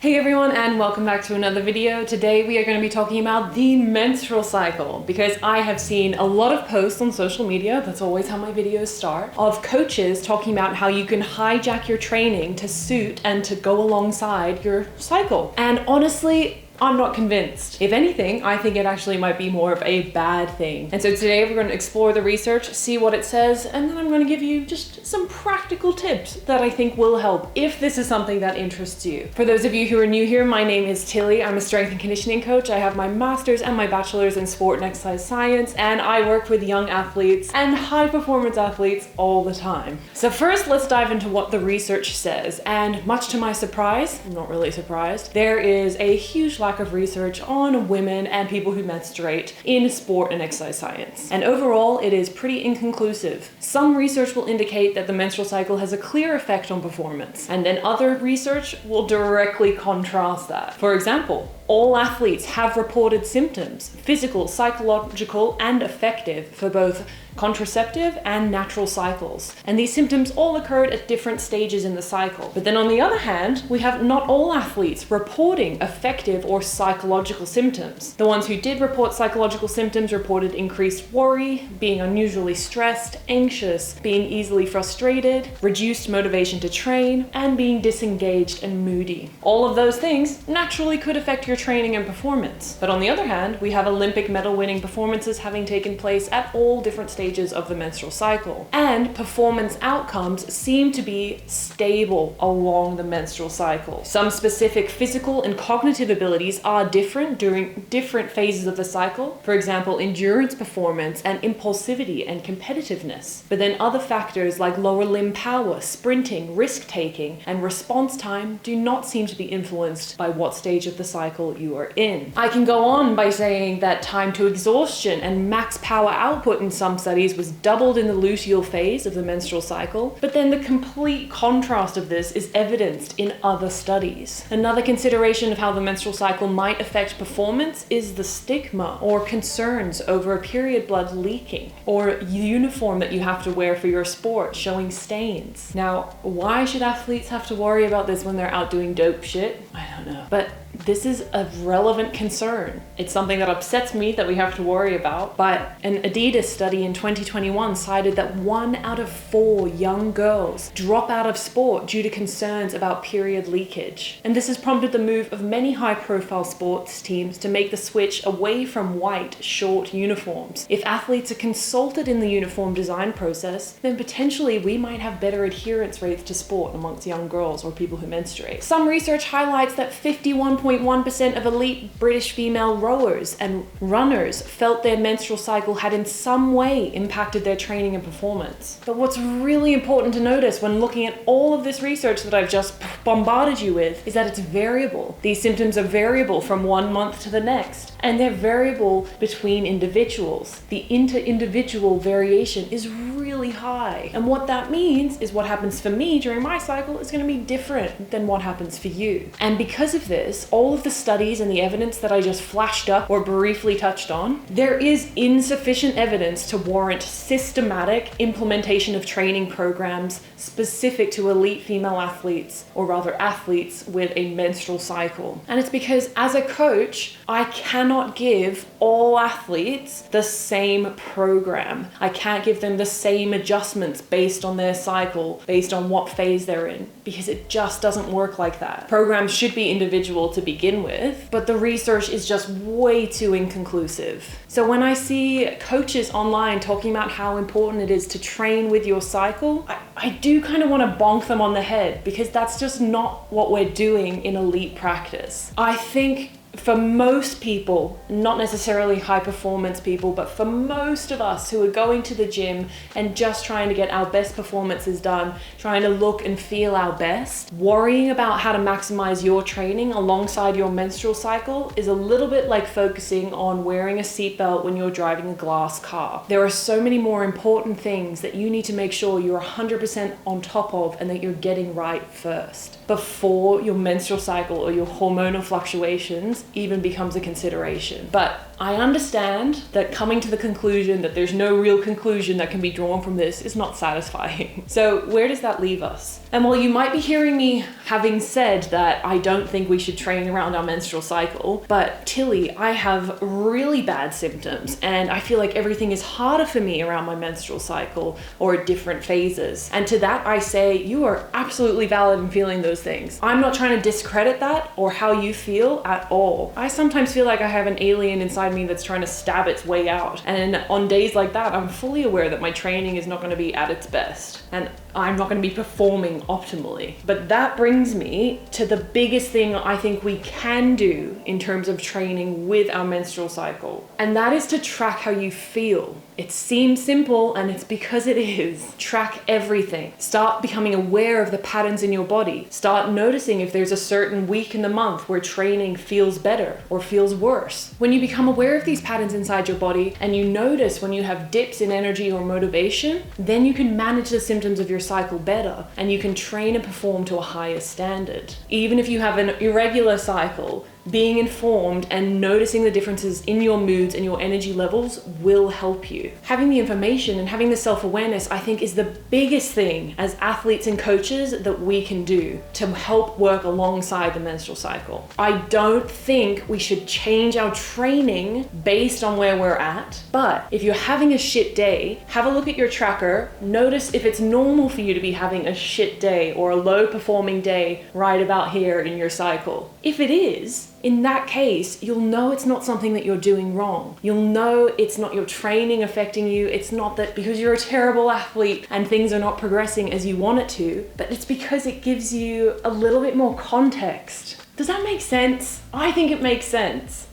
Hey everyone, and welcome back to another video. Today we are going to be talking about the menstrual cycle because I have seen a lot of posts on social media, that's always how my videos start, of coaches talking about how you can hijack your training to suit and to go alongside your cycle. And honestly, I'm not convinced. If anything, I think it actually might be more of a bad thing. And so today we're going to explore the research, see what it says, and then I'm going to give you just some practical tips that I think will help if this is something that interests you. For those of you who are new here, my name is Tilly. I'm a strength and conditioning coach. I have my master's and my bachelor's in sport and exercise science, and I work with young athletes and high performance athletes all the time. So first, let's dive into what the research says. And much to my surprise, I'm not really surprised, there is a huge lack of research on women and people who menstruate in sport and exercise science. And overall, it is pretty inconclusive. Some research will indicate that the menstrual cycle has a clear effect on performance, and then other research will directly contrast that. For example, all athletes have reported symptoms, physical, psychological, and affective, for both contraceptive and natural cycles. And these symptoms all occurred at different stages in the cycle. But then on the other hand, we have not all athletes reporting affective or psychological symptoms. The ones who did report psychological symptoms reported increased worry, being unusually stressed, anxious, being easily frustrated, reduced motivation to train, and being disengaged and moody. All of those things naturally could affect your training and performance. But on the other hand, we have Olympic medal winning performances having taken place at all different stages of the menstrual cycle. And performance outcomes seem to be stable along the menstrual cycle. Some specific physical and cognitive abilities are different during different phases of the cycle. For example, endurance performance and impulsivity and competitiveness. But then other factors like lower limb power, sprinting, risk-taking, and response time do not seem to be influenced by what stage of the cycle you are in. I can go on by saying that time to exhaustion and max power output in some studies was doubled in the luteal phase of the menstrual cycle, but then the complete contrast of this is evidenced in other studies. Another consideration of how the menstrual cycle might affect performance is the stigma or concerns over period blood leaking, or uniform that you have to wear for your sport showing stains. Now, why should athletes have to worry about this when they're out doing dope shit? I don't know. But this is a relevant concern. It's something that upsets me that we have to worry about, but an Adidas study in 2021 cited that 1 out of 4 young girls drop out of sport due to concerns about period leakage. And this has prompted the move of many high-profile sports teams to make the switch away from white, short uniforms. If athletes are consulted in the uniform design process, then potentially we might have better adherence rates to sport amongst young girls or people who menstruate. Some research highlights that 51.1% of elite British female rowers and runners felt their menstrual cycle had in some way impacted their training and performance. But what's really important to notice when looking at all of this research that I've just bombarded you with is that it's variable. These symptoms are variable from one month to the next, and they're variable between individuals. The inter-individual variation is really high. And what that means is what happens for me during my cycle is going to be different than what happens for you. And because of this, all of the studies and the evidence that I just flashed up or briefly touched on, there is insufficient evidence to warrant systematic implementation of training programs specific to elite female athletes, or rather athletes with a menstrual cycle. And it's because as a coach, I cannot give all athletes the same program. I can't give them the same adjustments based on their cycle, based on what phase they're in, because it just doesn't work like that. Programs should be individual to begin with, but the research is just way too inconclusive. So when I see coaches online talking about how important it is to train with your cycle, I do kind of want to bonk them on the head, because that's just not what we're doing in elite practice. I think for most people, not necessarily high performance people, but for most of us who are going to the gym and just trying to get our best performances done, trying to look and feel our best, worrying about how to maximize your training alongside your menstrual cycle is a little bit like focusing on wearing a seatbelt when you're driving a glass car. There are so many more important things that you need to make sure you're 100% on top of and that you're getting right first, before your menstrual cycle or your hormonal fluctuations even becomes a consideration. But I understand that coming to the conclusion that there's no real conclusion that can be drawn from this is not satisfying. So where does that leave us? And while you might be hearing me having said that I don't think we should train around our menstrual cycle, but Tilly, I have really bad symptoms and I feel like everything is harder for me around my menstrual cycle or at different phases. And to that I say, you are absolutely valid in feeling those things. I'm not trying to discredit that or how you feel at all. I sometimes feel like I have an alien inside me that's trying to stab its way out. And on days like that, I'm fully aware that my training is not going to be at its best. And I'm not going to be performing optimally. But that brings me to the biggest thing I think we can do in terms of training with our menstrual cycle. And that is to track how you feel. It seems simple, and it's because it is. Track everything. Start becoming aware of the patterns in your body. Start noticing if there's a certain week in the month where training feels better or feels worse. When you become aware of these patterns inside your body and you notice when you have dips in energy or motivation, then you can manage the symptoms of your cycle better and you can train and perform to a higher standard. Even if you have an irregular cycle, being informed and noticing the differences in your moods and your energy levels will help you. Having the information and having the self-awareness, I think, is the biggest thing as athletes and coaches that we can do to help work alongside the menstrual cycle. I don't think we should change our training based on where we're at, but if you're having a shit day, have a look at your tracker, notice if it's normal for you to be having a shit day or a low performing day right about here in your cycle. If it is, in that case, you'll know it's not something that you're doing wrong. You'll know it's not your training affecting you. It's not that because you're a terrible athlete and things are not progressing as you want it to, but it's because it gives you a little bit more context. Does that make sense? I think it makes sense.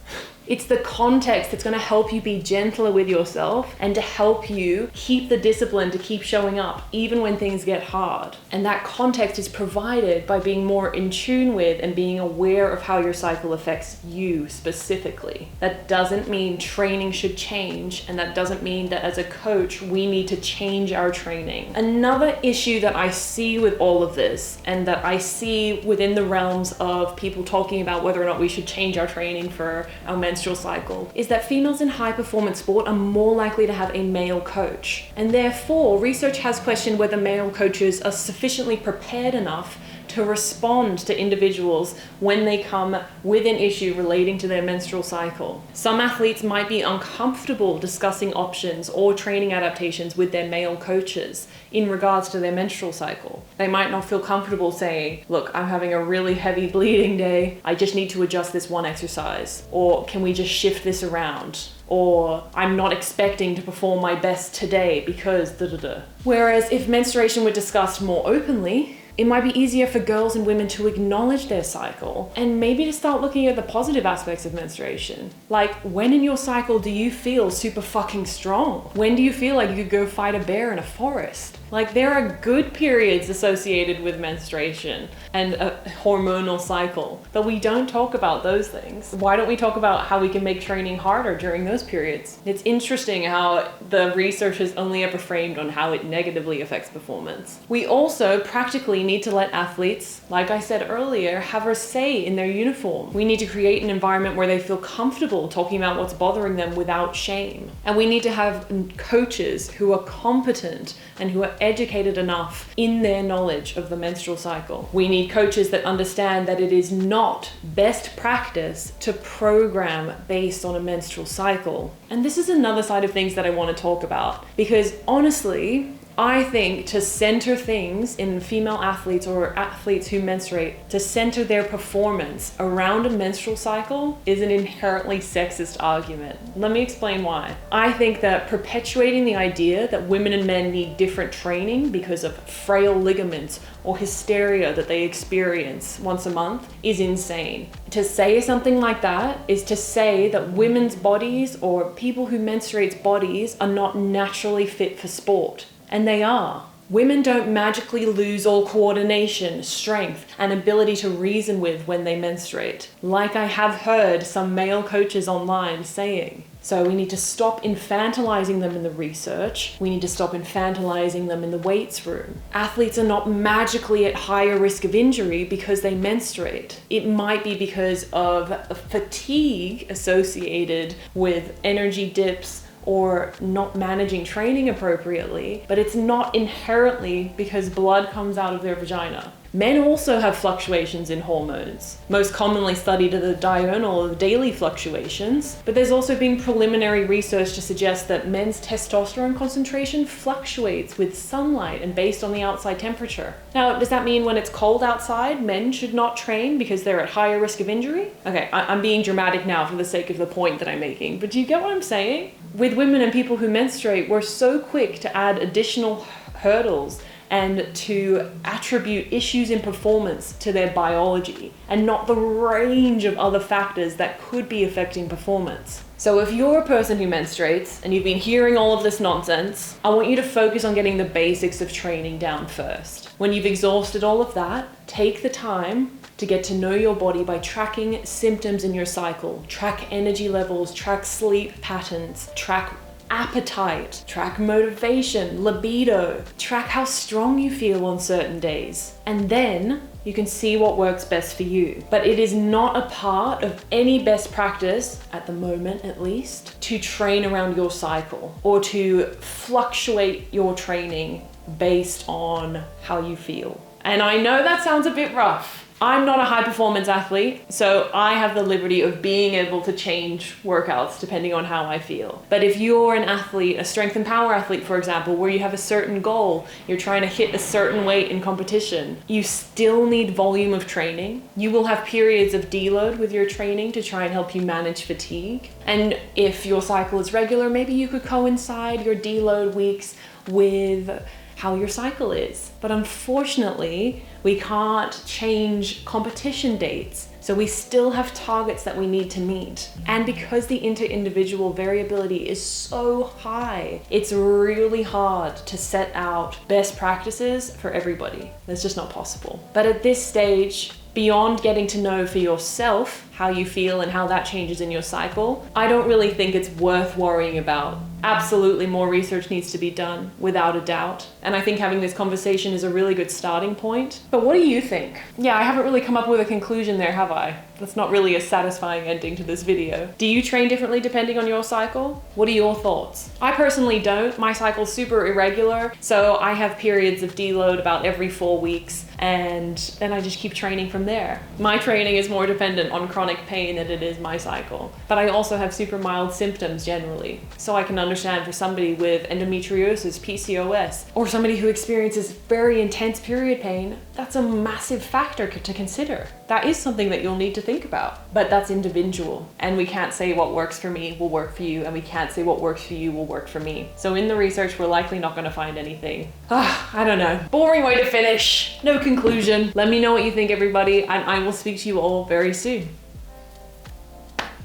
It's the context that's going to help you be gentler with yourself and to help you keep the discipline to keep showing up even when things get hard. And that context is provided by being more in tune with and being aware of how your cycle affects you specifically. That doesn't mean training should change, and that doesn't mean that as a coach we need to change our training. Another issue that I see with all of this, and that I see within the realms of people talking about whether or not we should change our training for our menstrual cycle, is that females in high performance sport are more likely to have a male coach. And therefore, research has questioned whether male coaches are sufficiently prepared enough to respond to individuals when they come with an issue relating to their menstrual cycle. Some athletes might be uncomfortable discussing options or training adaptations with their male coaches in regards to their menstrual cycle. They might not feel comfortable saying, look, I'm having a really heavy bleeding day. I just need to adjust this one exercise. Or can we just shift this around? Or I'm not expecting to perform my best today because da-da-da. Whereas if menstruation were discussed more openly, it might be easier for girls and women to acknowledge their cycle and maybe to start looking at the positive aspects of menstruation. Like, when in your cycle do you feel super fucking strong? When do you feel like you could go fight a bear in a forest? Like, there are good periods associated with menstruation and a hormonal cycle, but we don't talk about those things. Why don't we talk about how we can make training harder during those periods? It's interesting how the research is only ever framed on how it negatively affects performance. We also practically need to let athletes, like I said earlier, have a say in their uniform. We need to create an environment where they feel comfortable talking about what's bothering them without shame. And we need to have coaches who are competent and who are educated enough in their knowledge of the menstrual cycle. We need coaches that understand that it is not best practice to program based on a menstrual cycle. And this is another side of things that I want to talk about, because honestly, I think to center things in female athletes or athletes who menstruate, to center their performance around a menstrual cycle is an inherently sexist argument. Let me explain why. I think that perpetuating the idea that women and men need different training because of frail ligaments or hysteria that they experience once a month is insane. To say something like that is to say that women's bodies or people who menstruate bodies are not naturally fit for sport. And they are. Women don't magically lose all coordination, strength, and ability to reason with when they menstruate, like I have heard some male coaches online saying. So we need to stop infantilizing them in the research. We need to stop infantilizing them in the weights room. Athletes are not magically at higher risk of injury because they menstruate. It might be because of fatigue associated with energy dips or not managing training appropriately, but it's not inherently because blood comes out of their vagina. Men also have fluctuations in hormones. Most commonly studied are the diurnal or daily fluctuations, but there's also been preliminary research to suggest that men's testosterone concentration fluctuates with sunlight and based on the outside temperature. Now, does that mean when it's cold outside, men should not train because they're at higher risk of injury? Okay, I'm being dramatic now for the sake of the point that I'm making, but do you get what I'm saying? With women and people who menstruate, we're so quick to add additional hurdles and to attribute issues in performance to their biology and not the range of other factors that could be affecting performance. So if you're a person who menstruates and you've been hearing all of this nonsense, I want you to focus on getting the basics of training down first. When you've exhausted all of that, take the time to get to know your body by tracking symptoms in your cycle. Track energy levels, track sleep patterns, track appetite, track motivation, libido, track how strong you feel on certain days. And then you can see what works best for you. But it is not a part of any best practice, at the moment at least, to train around your cycle or to fluctuate your training based on how you feel. And I know that sounds a bit rough. I'm not a high performance athlete, so I have the liberty of being able to change workouts depending on how I feel. But if you're an athlete, a strength and power athlete, for example, where you have a certain goal, you're trying to hit a certain weight in competition, you still need volume of training. You will have periods of deload with your training to try and help you manage fatigue. And if your cycle is regular, maybe you could coincide your deload weeks with how your cycle is. But unfortunately, we can't change competition dates. So we still have targets that we need to meet. And because the inter-individual variability is so high, it's really hard to set out best practices for everybody. That's just not possible. But at this stage, beyond getting to know for yourself how you feel and how that changes in your cycle, I don't really think it's worth worrying about. Absolutely, more research needs to be done, without a doubt. And I think having this conversation is a really good starting point. But what do you think? Yeah, I haven't really come up with a conclusion there, have I? That's not really a satisfying ending to this video. Do you train differently depending on your cycle? What are your thoughts? I personally don't. My cycle's super irregular, so I have periods of deload about every 4 weeks, and then I just keep training from there. My training is more dependent on chronic pain than it is my cycle. But I also have super mild symptoms generally. So I can understand for somebody with endometriosis, PCOS, or somebody who experiences very intense period pain, that's a massive factor to consider. That is something that you'll need to think about. But that's individual. And we can't say what works for me will work for you, and we can't say what works for you will work for me. So in the research, we're likely not gonna find anything. I don't know. Boring way to finish. No conclusion. Let me know what you think, everybody, and I will speak to you all very soon.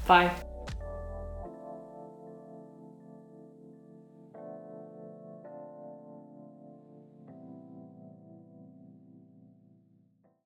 Bye.